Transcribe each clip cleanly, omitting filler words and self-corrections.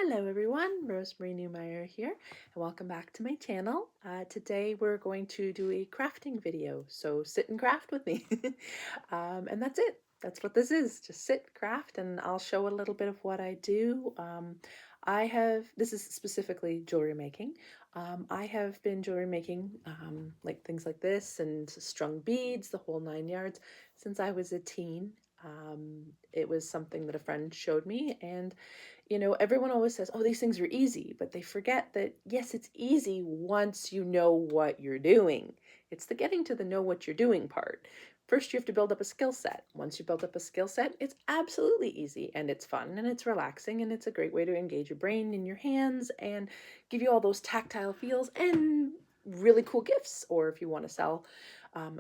Hello everyone, Rosemarie Neumayer here, and welcome back to my channel. Today we're going to do a crafting video, so sit and craft with me. And that's it. That's what this is, just sit, craft, and I'll show a little bit of what I do. This is specifically jewelry making. I have been jewelry making like things like this and strung beads, the whole 9 yards, since I was a teen. It was something that a friend showed me, and everyone always says, oh, these things are easy, but they forget that, yes, it's easy once you know what you're doing. It's the getting to the know what you're doing part. First, you have to build up a skill set. Once you build up a skill set, it's absolutely easy, and it's fun, and it's relaxing, and it's a great way to engage your brain and your hands and give you all those tactile feels and really cool gifts, or if you want to sell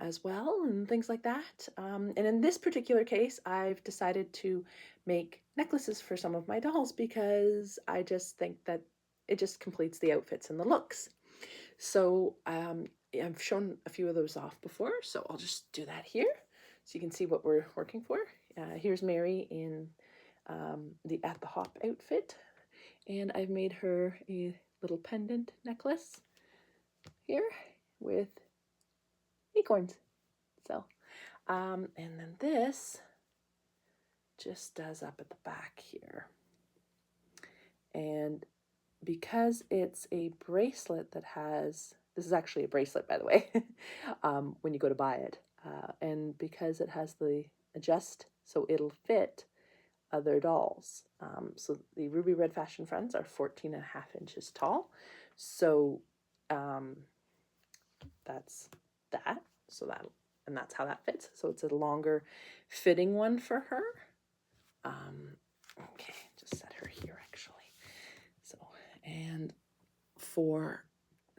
as well, and things like that. And in this particular case, I've decided to make necklaces for some of my dolls because I just think that it just completes the outfits and the looks. So I've shown a few of those off before, so I'll just do that here so you can see what we're working for. Here's Mary in the At the Hop outfit, and I've made her a little pendant necklace here with acorns. So, and then this just does up at the back here. And because it's a bracelet that has, this is actually a bracelet, by the way, when you go to buy it. And because it has the adjust, so it'll fit other dolls. So the Ruby Red Fashion Friends are 14.5 inches tall. So that's that. So and that's how that fits. So it's a longer fitting one for her. Okay, just set her here actually. So, and for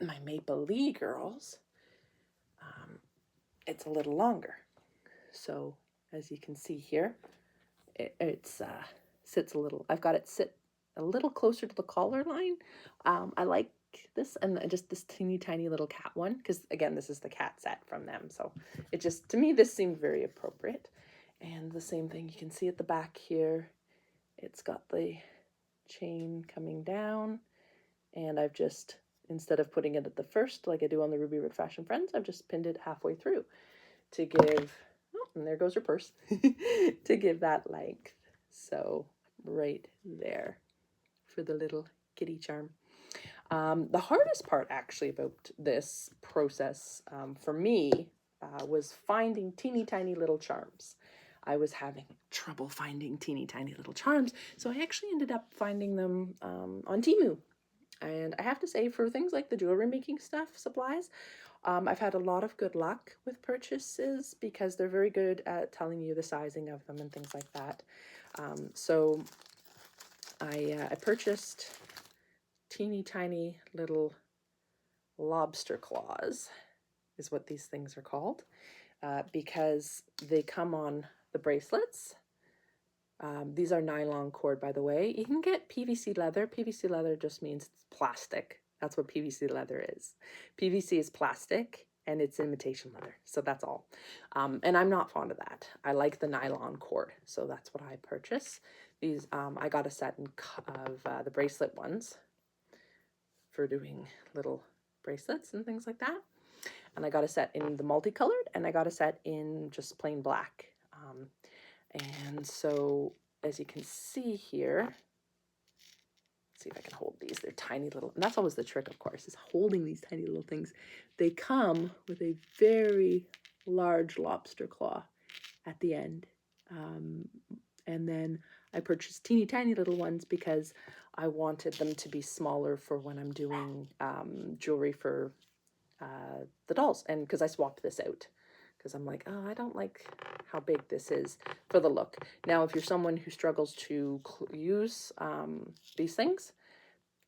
my Maplelea girls, it's a little longer. So as you can see here, it's sits a little, I've got it sit a little closer to the collar line. I like this, and just this teeny tiny little cat one, because again, this is the cat set from them. So it just, to me, this seemed very appropriate. And the same thing you can see at the back here, it's got the chain coming down, and I've just, instead of putting it at the first like I do on the Ruby Red Fashion Friends, I've just pinned it halfway through to give, oh, and there goes her purse, to give that length. So right there for the little kitty charm. The hardest part actually about this process for me was finding teeny tiny little charms. I was having trouble finding teeny tiny little charms, so I actually ended up finding them on Temu. And I have to say, for things like the jewelry making stuff, supplies, I've had a lot of good luck with purchases because they're very good at telling you the sizing of them and things like that. So I purchased teeny tiny little lobster claws, is what these things are called, because they come on the bracelets. These are nylon cord, by the way. You can get PVC leather. PVC leather just means it's plastic. That's what PVC leather is. PVC is plastic, and it's imitation leather. So that's all. And I'm not fond of that. I like the nylon cord. So that's what I purchased. These, I got a set of the bracelet ones for doing little bracelets and things like that. And I got a set in the multicolored, and I got a set in just plain black. And so, as you can see here, let's see if I can hold these. They're tiny little, and that's always the trick, of course, is holding these tiny little things. They come with a very large lobster claw at the end. And then I purchased teeny tiny little ones because I wanted them to be smaller for when I'm doing jewelry for the dolls. And because I swapped this out, because I'm like, oh, I don't like how big this is for the look. Now, if you're someone who struggles to use these things,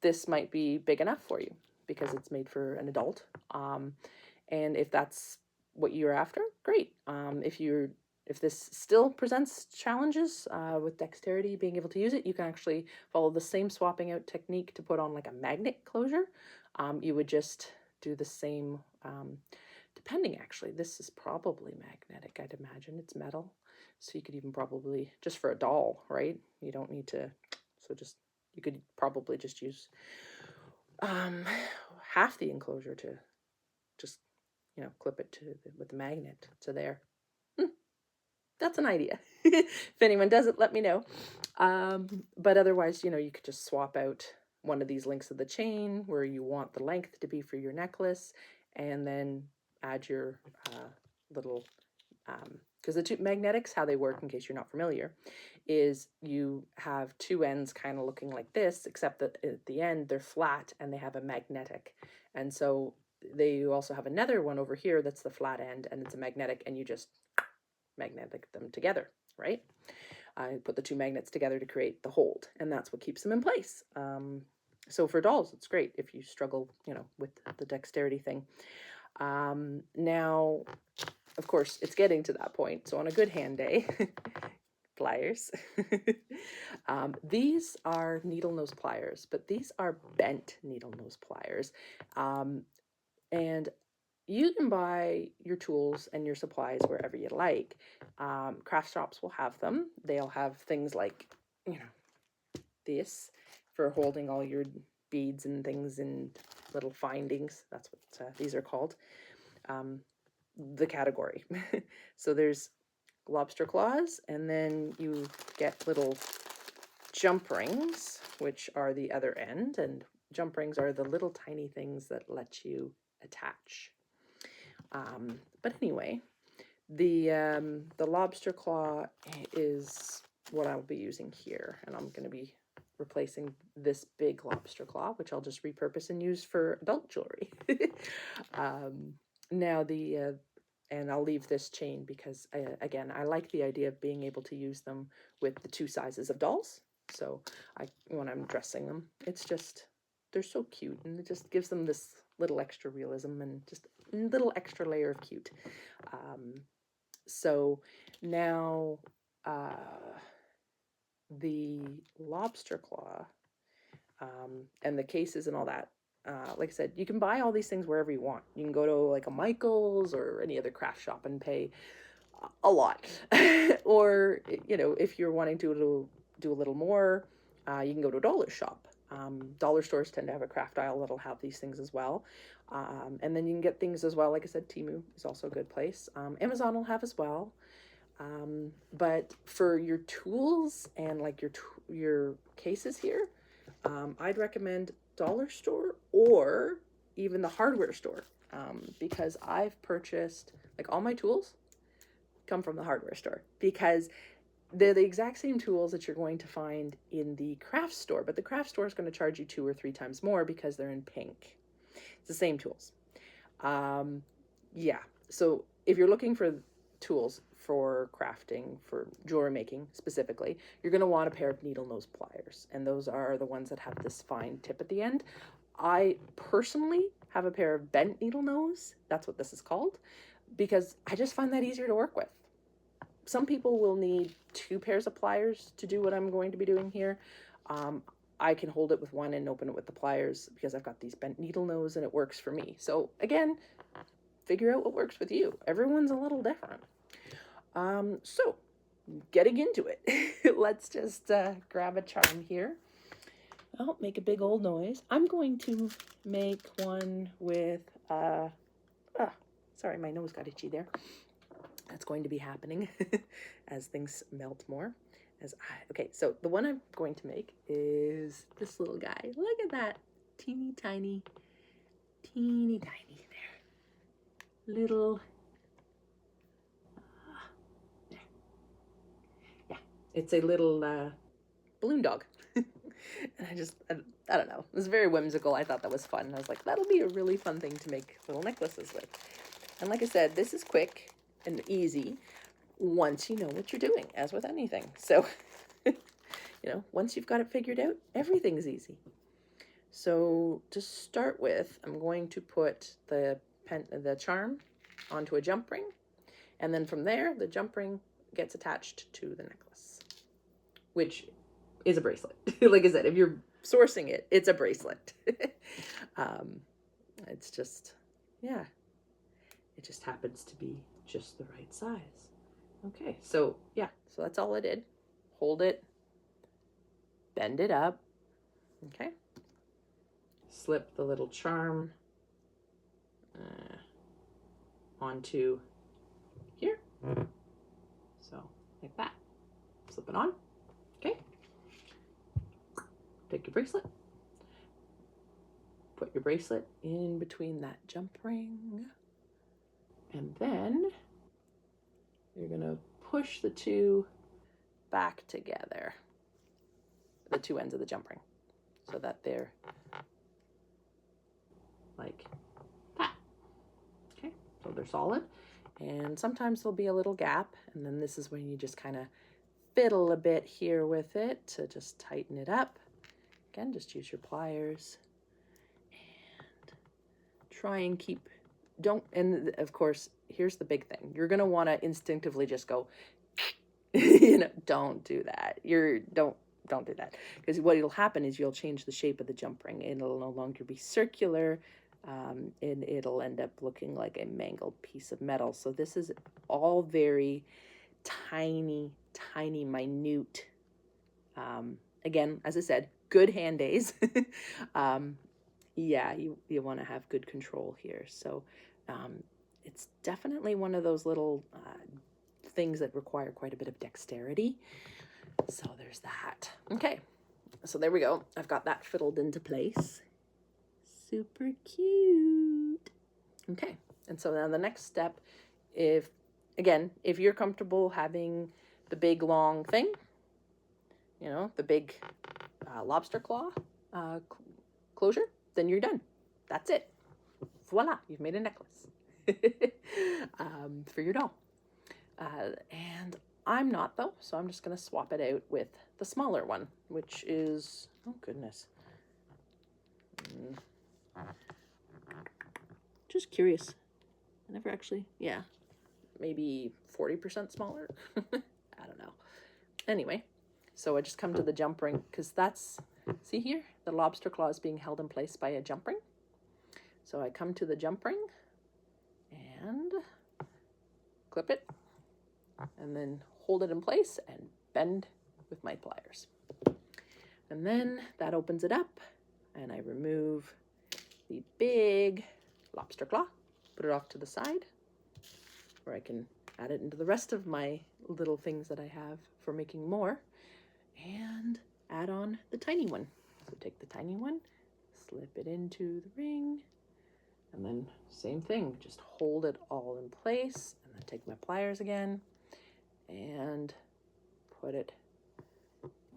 this might be big enough for you because it's made for an adult. And if that's what you're after, great. If this still presents challenges with dexterity, being able to use it, you can actually follow the same swapping out technique to put on like a magnet closure. You would just do the same, depending actually, this is probably magnetic, I'd imagine. It's metal, so you could even probably, just for a doll, right? You don't need to, so just You could probably just use half the enclosure to just, you know, clip it with the magnet to there. That's an idea. If anyone does it, let me know. But otherwise, you know, you could just swap out one of these links of the chain where you want the length to be for your necklace, and then add your little, because the two magnetics, how they work, in case you're not familiar, is you have two ends kind of looking like this, except that at the end they're flat and they have a magnetic. And so they also have another one over here that's the flat end, and it's a magnetic, and you just magnetic them together, right? I put the two magnets together to create the hold, and that's what keeps them in place. So for dolls, it's great if you struggle, you know, with the dexterity thing. Now, of course, it's getting to that point. So on a good hand day, pliers. These are needle nose pliers, but these are bent needle nose pliers. And you can buy your tools and your supplies wherever you like. Craft shops will have them. They'll have things like, you know, this for holding all your beads and things and little findings. That's what these are called. The category. So there's lobster claws, and then you get little jump rings, which are the other end. And jump rings are the little tiny things that let you attach. But anyway, the lobster claw is what I'll be using here, and I'm going to be replacing this big lobster claw, which I'll just repurpose and use for adult jewelry. Now and I'll leave this chain because again, I like the idea of being able to use them with the two sizes of dolls. So when I'm dressing them, it's just, they're so cute, and it just gives them this little extra realism and just a little extra layer of cute. So now the lobster claw and the cases and all that, like I said, you can buy all these things wherever you want. You can go to like a Michael's or any other craft shop and pay a lot. Or, you know, if you're wanting to do a little more, you can go to a dollar shop. Dollar stores tend to have a craft aisle that'll have these things as well. And then you can get things as well. Like I said, Temu is also a good place. Amazon will have as well. But for your tools and like your cases here, I'd recommend dollar store or even the hardware store, because I've purchased, like, all my tools come from the hardware store, because they're the exact same tools that you're going to find in the craft store, but the craft store is going to charge you 2 or 3 times more because they're in pink. It's the same tools. Yeah, so if you're looking for tools for crafting, for jewelry making specifically, you're going to want a pair of needle nose pliers, and those are the ones that have this fine tip at the end. I personally have a pair of bent needle nose, that's what this is called, because I just find that easier to work with. Some people will need 2 pairs of pliers to do what I'm going to be doing here. I can hold it with one and open it with the pliers because I've got these bent needle nose and it works for me. So again, figure out what works with you. Everyone's a little different. So getting into it, let's just grab a charm here. I'll make a big old noise. I'm going to make one with, sorry, my nose got itchy there. That's going to be happening as things melt more. Okay, so the one I'm going to make is this little guy. Look at that, teeny tiny there. Little, there. Yeah, it's a little balloon dog. And I don't know, it was very whimsical. I thought that was fun. I was like, that'll be a really fun thing to make little necklaces with. And like I said, this is quick and easy once you know what you're doing, as with anything. So, you know, once you've got it figured out, everything's easy. So to start with, I'm going to put the charm onto a jump ring, and then from there, the jump ring gets attached to the necklace, which is a bracelet. Like I said, if you're sourcing it, it's a bracelet. It's just, yeah, it just happens to be just the right size. Okay, so yeah, so that's all I did. Hold it, bend it up, Okay. Slip the little charm onto here. So like that. Slip it on. Okay. Take your bracelet. Put your bracelet in between that jump ring. And then you're going to push the two back together, the two ends of the jump ring, so that they're like that. Okay, so they're solid. And sometimes there'll be a little gap, and then this is when you just kind of fiddle a bit here with it to just tighten it up. Again, just use your pliers and try and keep, and of course, here's the big thing. You're going to want to instinctively just go, you know, don't do that. Don't do that, because what will happen is you'll change the shape of the jump ring. It'll no longer be circular, and it'll end up looking like a mangled piece of metal. So this is all very tiny, tiny, minute. Again, as I said, good hand days. Yeah, you want to have good control here. So it's definitely one of those little things that require quite a bit of dexterity. So there's that. Okay, so there we go. I've got that fiddled into place. Super cute. Okay, and so now the next step, if you're comfortable having the big long thing, you know, the big lobster claw closure, then you're done. That's it. Voila, you've made a necklace for your doll. And I'm not, though, so I'm just going to swap it out with the smaller one, which is, oh goodness. Just curious. I never actually, yeah, maybe 40% smaller. I don't know. Anyway, so I just come to the jump ring, because that's, see here, the lobster claw is being held in place by a jump ring. So I come to the jump ring and clip it, and then hold it in place and bend with my pliers. And then that opens it up, and I remove the big lobster claw, put it off to the side, where I can add it into the rest of my little things that I have for making more, and add on the tiny one. So take the tiny one, slip it into the ring, and then same thing, just hold it all in place, and then take my pliers again and put it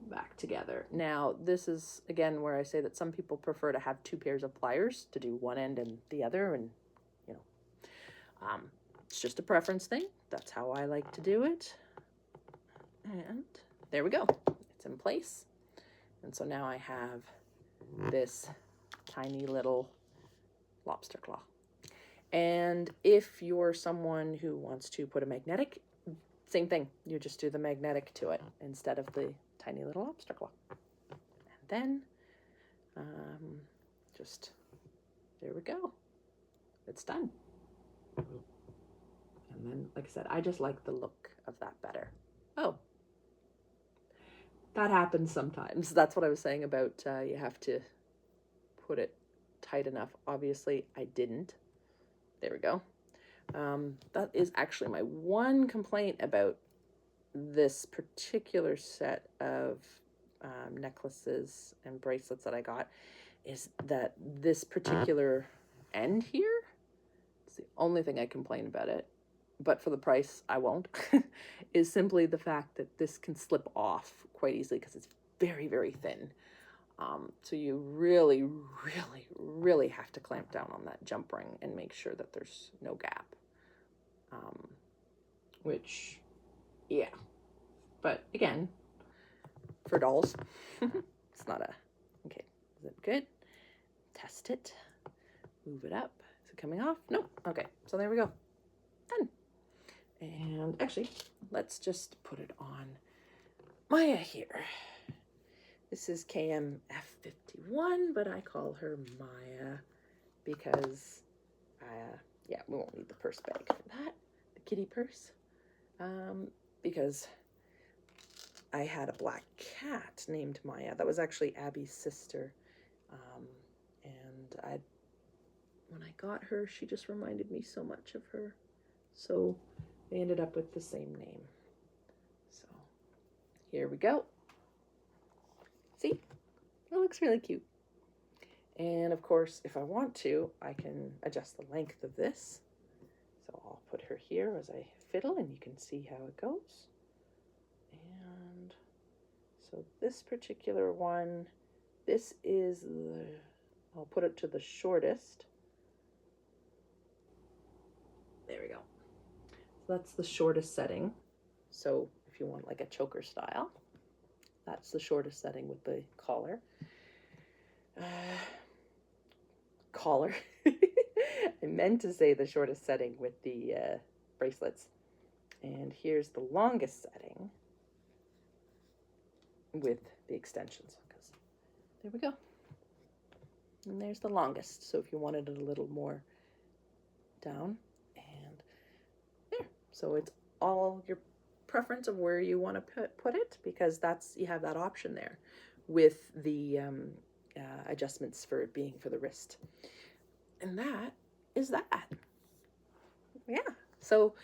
back together. Now, this is, again, where I say that some people prefer to have two pairs of pliers to do one end and the other, and, you know, it's just a preference thing. That's how I like to do it. And there we go. It's in place. And so now I have this tiny little lobster claw. And if you're someone who wants to put a magnetic, same thing. You just do the magnetic to it instead of the tiny little lobster claw. And then just, there we go. It's done. And then, like I said, I just like the look of that better. Oh, that happens sometimes. That's what I was saying about you have to put it tight enough. Obviously, I didn't. There we go. That is actually my one complaint about this particular set of necklaces and bracelets that I got, is that this particular end here, it's the only thing I complain about it, but for the price I won't, is simply the fact that this can slip off quite easily because it's very, very thin. So you really, really, really have to clamp down on that jump ring and make sure that there's no gap. Which, yeah. But again, for dolls, it's not a, okay, is it good? Test it. Move it up. Is it coming off? No. Okay, so there we go. Done. And actually, let's just put it on Maya here. This is KMF51, but I call her Maya because, yeah, we won't need the purse bag for that, the kitty purse, because I had a black cat named Maya. That was actually Abby's sister. And when I got her, she just reminded me so much of her. So they ended up with the same name. So here we go. See? That looks really cute. And of course, if I want to, I can adjust the length of this. So I'll put her here as I fiddle, and you can see how it goes. And so this particular one, this is the, I'll put it to the shortest. There we go. So that's the shortest setting. So if you want like a choker style, that's the shortest setting with the collar. Collar. I meant to say the shortest setting with the bracelets. And here's the longest setting with the extensions. Because there we go. And there's the longest. So if you wanted it a little more down, and there. So it's all your preference of where you want to put it, because that's, you have that option there with the adjustments for it being for the wrist. And that is that. Yeah. So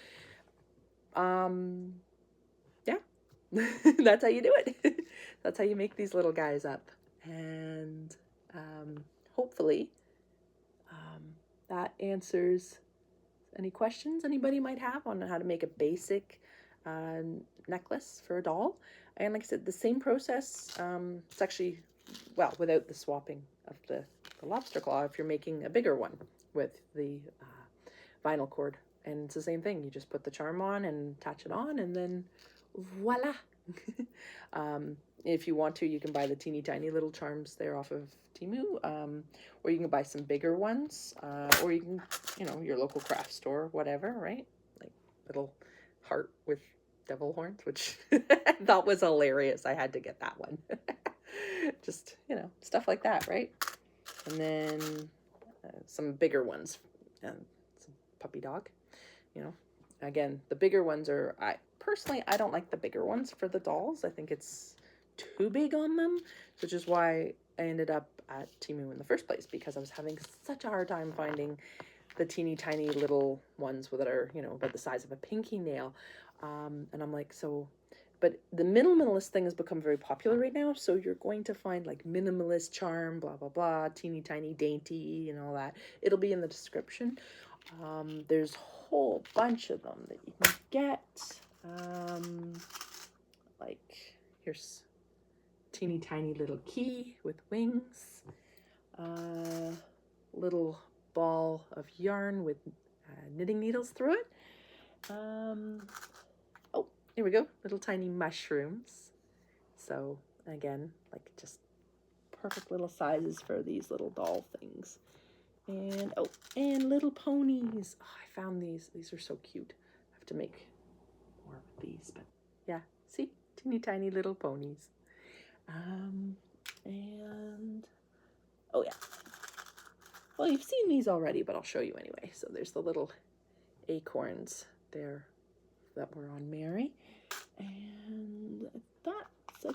yeah. That's how you do it. That's how you make these little guys up. And hopefully that answers any questions anybody might have on how to make a basic necklace for a doll. And like I said, the same process. It's actually, well, without the swapping of the lobster claw, if you're making a bigger one with the vinyl cord. And it's the same thing. You just put the charm on and attach it on, and then voila. If you want to, you can buy the teeny tiny little charms there off of Temu, or you can buy some bigger ones, or you can, you know, your local craft store, whatever, right? Like little heart with devil horns, which I thought was hilarious. I had to get that one. Just, you know, stuff like that, right? And then some bigger ones, some puppy dog, you know. Again, the bigger ones are, personally, I don't like the bigger ones for the dolls. I think it's too big on them, which is why I ended up at Temu in the first place, because I was having such a hard time finding the teeny tiny little ones that are, you know, about the size of a pinky nail. And I'm like, so, but the minimalist thing has become very popular right now. So you're going to find like minimalist charm, blah, blah, blah, teeny tiny dainty and all that. It'll be in the description. There's a whole bunch of them that you can get. Like here's teeny tiny little key with wings, little ball of yarn with knitting needles through it. Oh, here we go, little tiny mushrooms. So again, like just perfect little sizes for these little doll things. And oh, and little ponies. Oh, I found these. These are so cute. I have to make more of these, but yeah, see, teeny tiny little ponies. And oh yeah, well, you've seen these already, but I'll show you anyway. So there's the little acorns there that were on Mary, and that's, I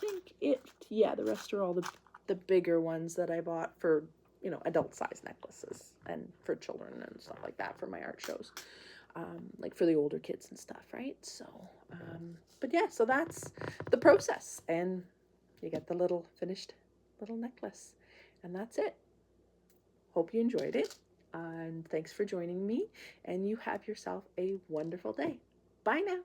think it, yeah, the rest are all the bigger ones that I bought for, you know, adult size necklaces and for children and stuff like that for my art shows, like for the older kids and stuff, right? So but yeah, so that's the process, and you get the little finished little necklace, and that's it. Hope you enjoyed it, and thanks for joining me, and you have yourself a wonderful day. Bye now.